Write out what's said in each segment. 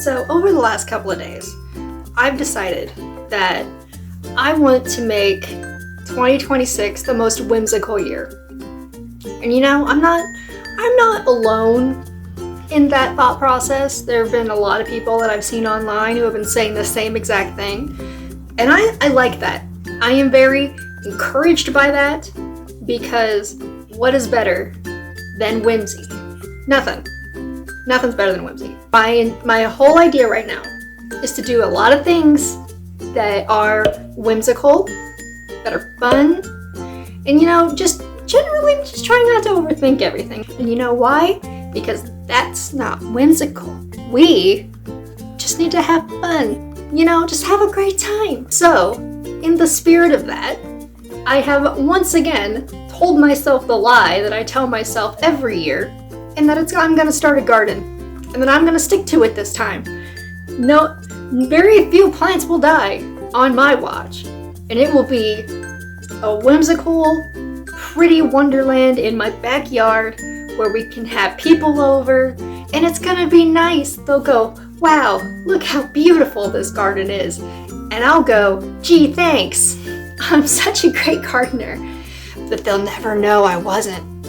So over the last couple of days, I've decided that I want to make 2026 the most whimsical year. And you know, I'm not alone in that thought process. There have been a lot of people that I've seen online who have been saying the same exact thing. And I like that. I am very encouraged by that, because what is better than whimsy? Nothing. Nothing's better than whimsy. My whole idea right now is to do a lot of things that are whimsical, that are fun, and you know, just generally just trying not to overthink everything. And you know why? Because that's not whimsical. We just need to have fun, you know, just have a great time. So, in the spirit of that, I have once again told myself the lie that I tell myself every year, and that I'm gonna start a garden, and that I'm gonna stick to it this time. No, very few plants will die on my watch, and it will be a whimsical, pretty wonderland in my backyard where we can have people over, and it's gonna be nice. They'll go, wow, look how beautiful this garden is. And I'll go, gee, thanks. I'm such a great gardener. But they'll never know I wasn't.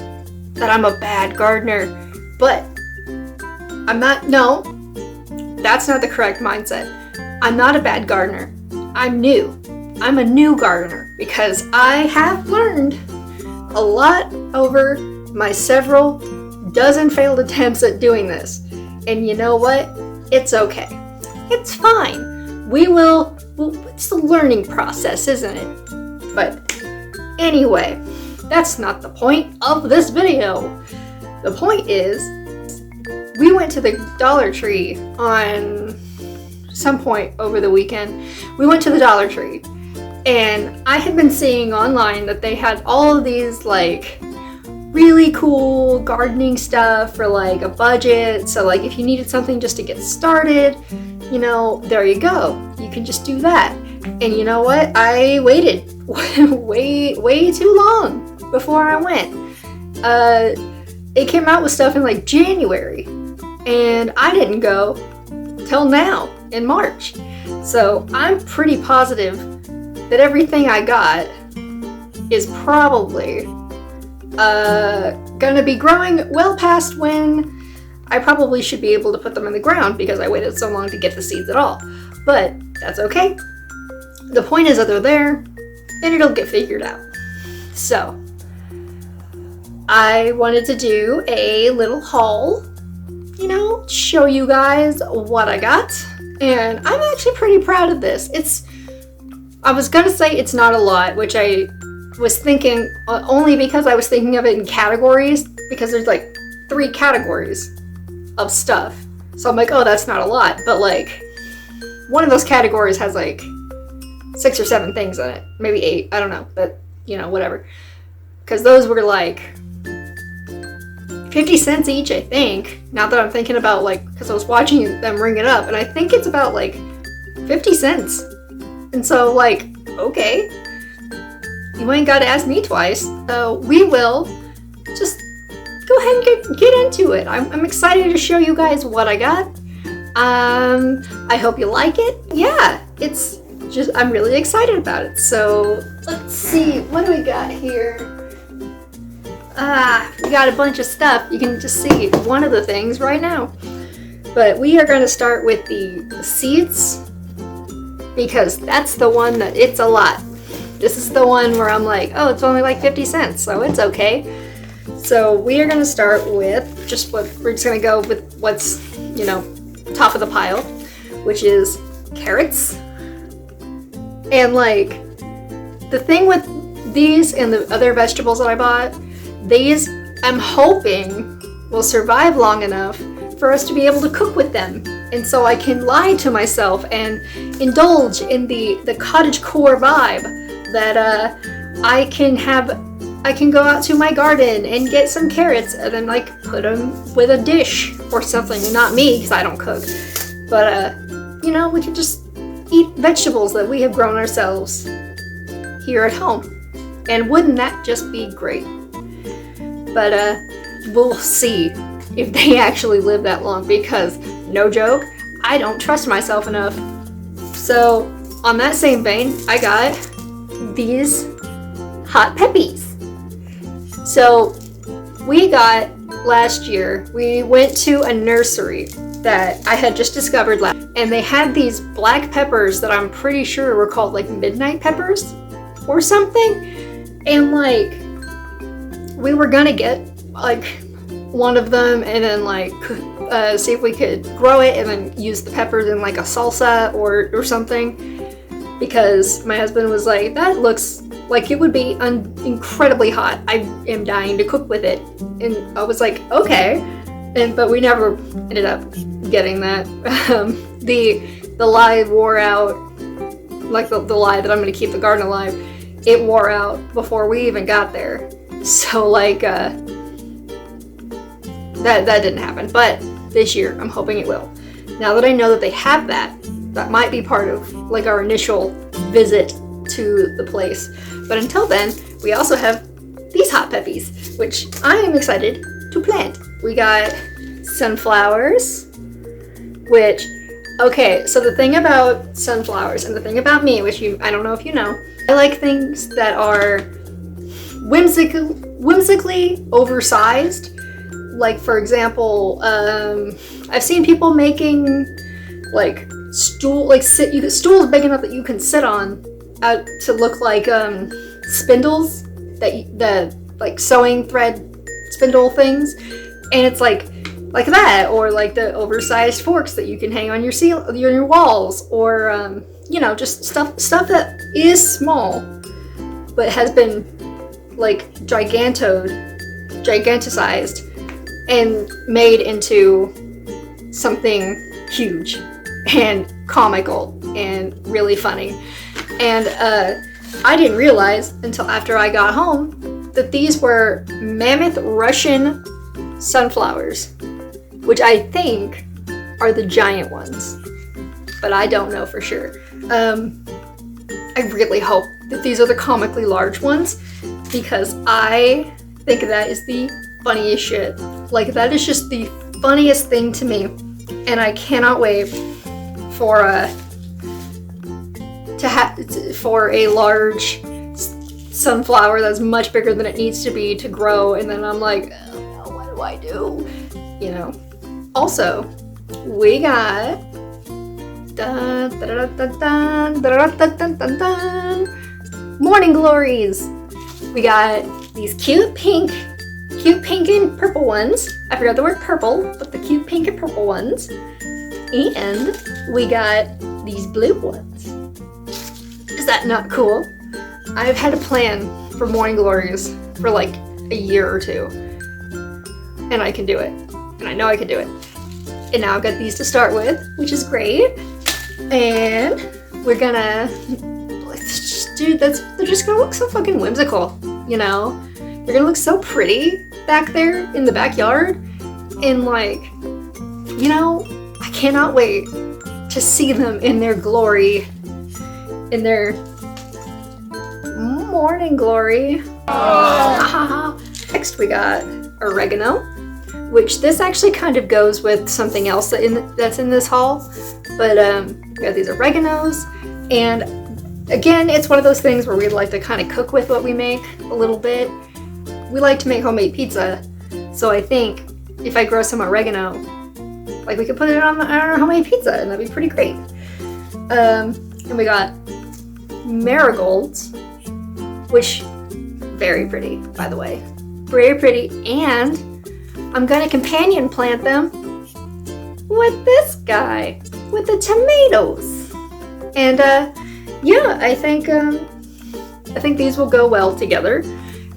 That I'm a bad gardener. But I'm not, no, that's not the correct mindset. I'm not a bad gardener. I'm new. I'm a new gardener because I have learned a lot over my several dozen failed attempts at doing this. And you know what? It's okay. It's fine. It's a learning process, isn't it? But anyway, that's not the point of this video. The point is, we went to the Dollar Tree on some point over the weekend. We went to the Dollar Tree, and I had been seeing online that they had all of these like really cool gardening stuff for like a budget. So like if you needed something just to get started, you know, there you go. You can just do that. And you know what? I waited way too long before I went. It came out with stuff in like January, and I didn't go till now in March. So I'm pretty positive that everything I got is probably gonna be growing well past when I probably should be able to put them in the ground, because I waited so long to get the seeds at all. But that's okay. The point is that they're there, and it'll get figured out. So, I wanted to do a little haul, you know, show you guys what I got, and I'm actually pretty proud of this. I was gonna say it's not a lot, which I was thinking only because I was thinking of it in categories, because there's like 3 categories of stuff. So I'm like, oh, that's not a lot, but like one of those categories has like 6 or 7 things in it, maybe 8, I don't know, but you know, whatever. Because those were like 50 cents each, I think. Now that I'm thinking about, like, because I was watching them ring it up, and I think it's about like 50 cents. And so like, okay, you ain't got to ask me twice. So we will just go ahead and get into it. I'm excited to show you guys what I got. I hope you like it. Yeah, it's just, I'm really excited about it. So let's see, what do we got here? We got a bunch of stuff. You can just see one of the things right now. But we are going to start with the seeds, because that's the one that it's a lot. This is the one where I'm like, oh, it's only like 50 cents, so it's okay. So we are going to start with we're just going to go with what's, you know, top of the pile, which is carrots. And like, the thing with these and the other vegetables that I bought, these I'm hoping will survive long enough for us to be able to cook with them. And so I can lie to myself and indulge in the cottagecore vibe that I can go out to my garden and get some carrots and then like put them with a dish or something. Not me, because I don't cook. But you know, we could just eat vegetables that we have grown ourselves here at home. And wouldn't that just be great? But we'll see if they actually live that long, because no joke, I don't trust myself enough. So on that same vein, I got these hot peppies. So we got last year, we went to a nursery that I had just discovered and they had these black peppers that I'm pretty sure were called like midnight peppers or something. And like, we were gonna get like one of them and then like see if we could grow it and then use the peppers in like a salsa or something, because my husband was like, that looks like it would be incredibly hot. I am dying to cook with it. And I was like, okay. But we never ended up getting that. The lye wore out, like the lye that I'm gonna keep the garden alive, it wore out before we even got there. So like, that didn't happen. But this year, I'm hoping it will. Now that I know that they have that might be part of like our initial visit to the place. But until then, we also have these hot peppies, which I am excited to plant. We got sunflowers, which, okay, so the thing about sunflowers and the thing about me, which I don't know if you know, I like things that are whimsically oversized. Like, for example, I've seen people making like stools big enough that you can sit on to look like spindles, that like sewing thread spindle things, and it's like that, or like the oversized forks that you can hang on your walls, or you know, just stuff that is small but has been like giganticized and made into something huge and comical and really funny. And I didn't realize until after I got home that these were mammoth Russian sunflowers, which I think are the giant ones, but I don't know for sure. I really hope that these are the comically large ones, because I think that is the funniest shit. Like, that is just the funniest thing to me, and I cannot wait for a large sunflower that's much bigger than it needs to be to grow, and then I'm like, oh, what do I do? You know. Also, we got morning glories. We got these cute pink and purple ones. I forgot the word purple, but the cute pink and purple ones. And we got these blue ones. Is that not cool? I've had a plan for morning glories for like a year or two, and I can do it. And I know I can do it. And now I've got these to start with, which is great. And we're gonna, dude, they're just gonna look so fucking whimsical, you know? They're gonna look so pretty back there in the backyard. And like, you know, I cannot wait to see them in their glory, in their morning glory. Next we got oregano, which this actually kind of goes with something else that's in this haul. But we got these oreganos, and again, it's one of those things where we like to kind of cook with what we make a little bit. We like to make homemade pizza, so I think if I grow some oregano, like, we could put it on our homemade pizza, and that'd be pretty great. And we got marigolds, which, very pretty, by the way. Very pretty, and I'm gonna companion plant them with this guy, with the tomatoes. And yeah, I think these will go well together.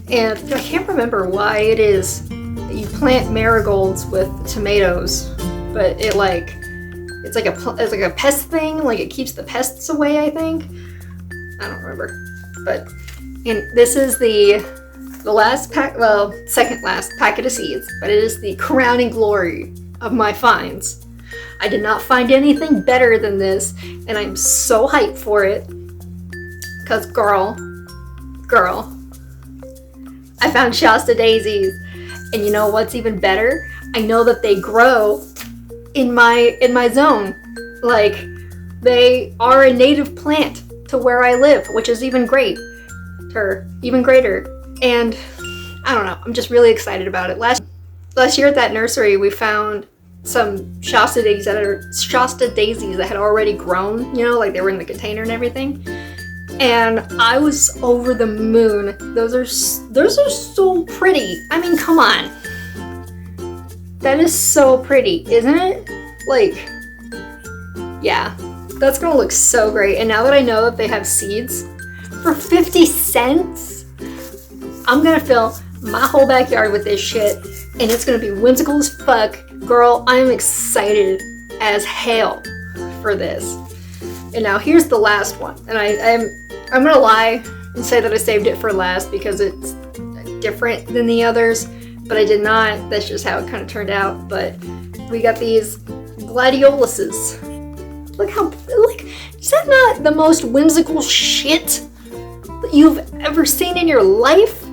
And I can't remember why it is that you plant marigolds with tomatoes, but it's like a pest thing, like it keeps the pests away, I think. I don't remember. But, and this is the last second last packet of seeds, but it is the crowning glory of my finds. I did not find anything better than this, and I'm so hyped for it. Because girl, I found Shasta daisies. And you know what's even better? I know that they grow in my zone. Like, they are a native plant to where I live, which is even greater. And I don't know, I'm just really excited about it. Last year at that nursery, we found some Shasta daisies that had already grown, you know, like they were in the container and everything. And I was over the moon. Those are so pretty. I mean, come on. That is so pretty, isn't it? Like, yeah, that's gonna look so great. And now that I know that they have seeds for 50 cents, I'm gonna fill my whole backyard with this shit, and it's gonna be whimsical as fuck. Girl, I am excited as hell for this. And now here's the last one. And I'm gonna lie and say that I saved it for last because it's different than the others, but I did not. That's just how it kind of turned out. But we got these gladioluses. Look, is that not the most whimsical shit that you've ever seen in your life?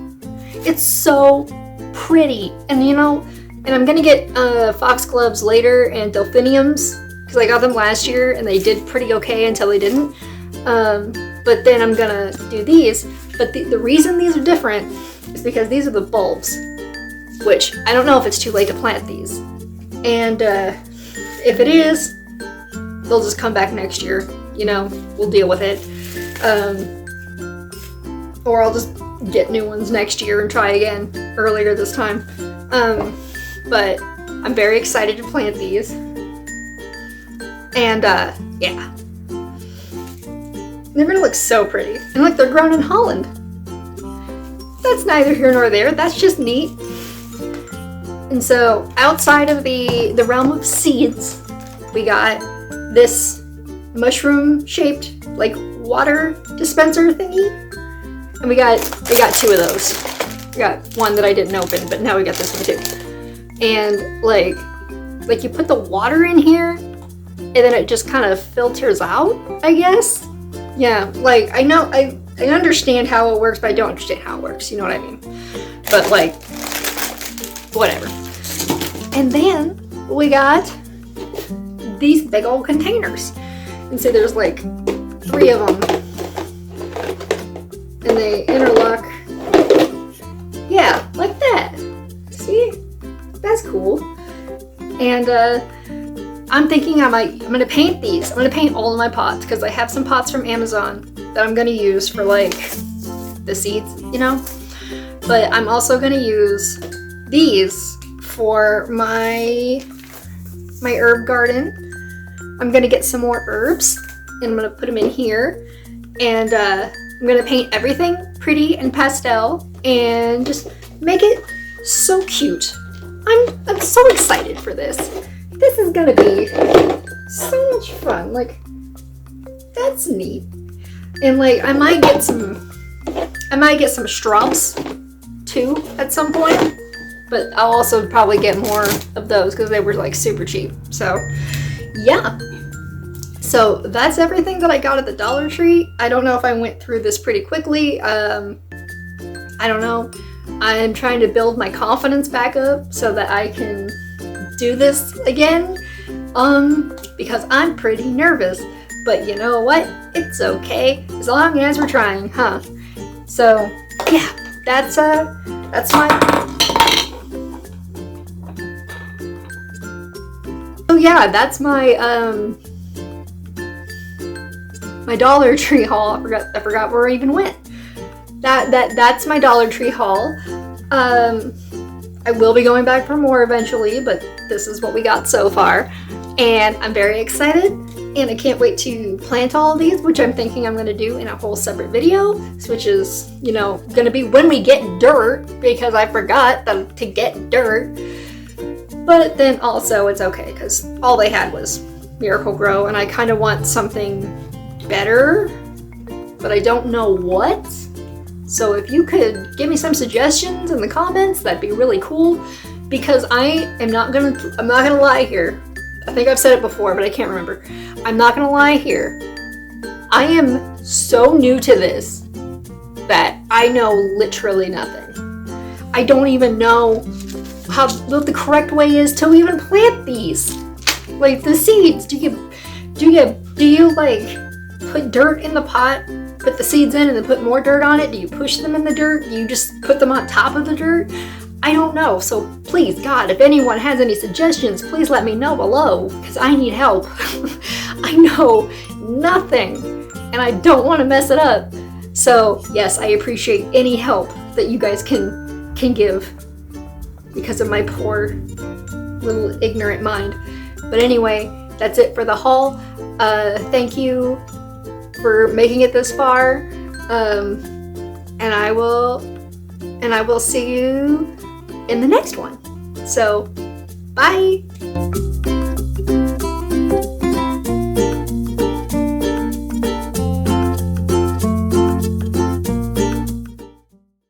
It's so pretty. And you know, and I'm gonna get foxgloves later and delphiniums because I got them last year and they did pretty okay until they didn't. But then I'm gonna do these. But the reason these are different is because these are the bulbs, which I don't know if it's too late to plant these. And if it is, they'll just come back next year. You know, we'll deal with it. Or I'll just get new ones next year and try again earlier this time. But I'm very excited to plant these. And yeah. They're gonna look so pretty. And look, they're grown in Holland. That's neither here nor there. That's just neat. And so outside of the realm of seeds, we got this mushroom shaped like water dispenser thingy. And we got two of those. We got one that I didn't open, but now we got this one too. And like you put the water in here and then it just kind of filters out, I guess. Yeah, like I understand how it works, but I don't understand how it works, you know what I mean? But like, whatever. And then we got these big old containers. And so there's like 3 of them. And they interlock. Yeah, like that. See? That's cool. And I'm thinking I'm gonna paint these. I'm gonna paint all of my pots because I have some pots from Amazon that I'm gonna use for like the seeds, you know? But I'm also gonna use these for my herb garden. I'm gonna get some more herbs and I'm gonna put them in here. And I'm gonna paint everything pretty and pastel and just make it so cute. I'm so excited for this. This is gonna be so much fun. Like, that's neat. And like, I might get some straws too at some point, but I'll also probably get more of those because they were like super cheap. So yeah. So that's everything that I got at the Dollar Tree. I don't know if I went through this pretty quickly. I don't know. I'm trying to build my confidence back up so that I can do this again, because I'm pretty nervous, but you know what? It's okay, as long as we're trying, huh? So, yeah, that's my... Oh yeah, that's my, my Dollar Tree haul. I forgot where I even went. That's my Dollar Tree haul. I will be going back for more eventually, but this is what we got so far. And I'm very excited, and I can't wait to plant all of these, which I'm thinking I'm going to do in a whole separate video, which is, you know, going to be when we get dirt, because I forgot to get dirt. But then also it's okay, because all they had was Miracle Grow, and I kind of want something better, but I don't know what. So if you could give me some suggestions in the comments, that'd be really cool, because I'm not gonna lie here. I think I've said it before, but I can't remember. I'm not gonna lie here. I am so new to this that I know literally nothing. I don't even know what the correct way is to even plant these. Like the seeds. Do Do you like put dirt in the pot, put the seeds in, and then put more dirt on it? Do you push them in the dirt? Do you just put them on top of the dirt? I don't know. So please, God, if anyone has any suggestions, please let me know below, because I need help. I know nothing, and I don't want to mess it up. So yes, I appreciate any help that you guys can give, because of my poor little ignorant mind. But anyway, that's it for the haul. Thank you for making it this far, and I will see you in the next one. So bye.